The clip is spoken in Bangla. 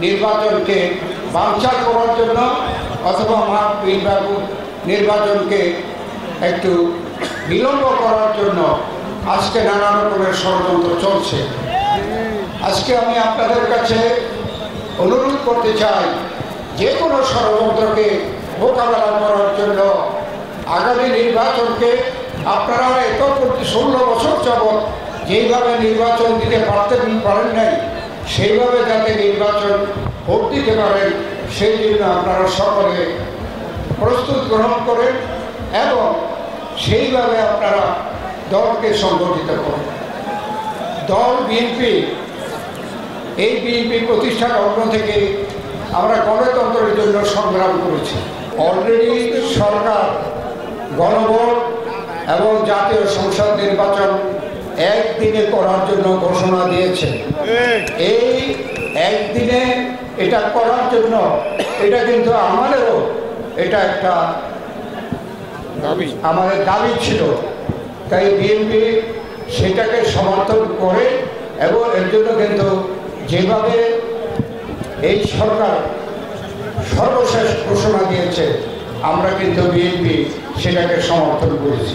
নির্বাচনকে বানচাল করার জন্য অথবা নির্বাচনকে একটু বিলম্ব করার জন্য আজকে নানা রকমের ষড়যন্ত্র চলছে। আজকে আমি আপনাদের কাছে অনুরোধ করতে চাই, যে কোনো ষড়যন্ত্রকে মোকাবেলা করার জন্য আগামী নির্বাচনকে আপনারা এত 16 বছর যাবৎ যেইভাবে নির্বাচন দিতে পারেন নাই, সেইভাবে যাতে নির্বাচন ভোট দিতে পারেন সেই জন্য আপনারা সকলে প্রস্তুত গ্রহণ করেন এবং সেইভাবে আপনারা দলকে সংগঠিত করেন। দল বিএনপি, এই বিএনপি প্রতিষ্ঠার লগ্ন থেকে আমরা গণতন্ত্রের জন্য সংগ্রাম করেছি। অলরেডি সরকার গণভোট এবং জাতীয় সংসদ নির্বাচন একদিনে করার জন্য ঘোষণা দিয়েছে। এই একদিনে এটা করার জন্য এটা কিন্তু আমাদেরও এটা একটা আমাদের দাবি ছিল। তাই বিএনপি সেটাকে সমর্থন করে এবং এর জন্য কিন্তু যেভাবে এই সরকার সর্বশেষ ঘোষণা দিয়েছে আমরা কিন্তু বিএনপি সেটাকে সমর্থন করেছি।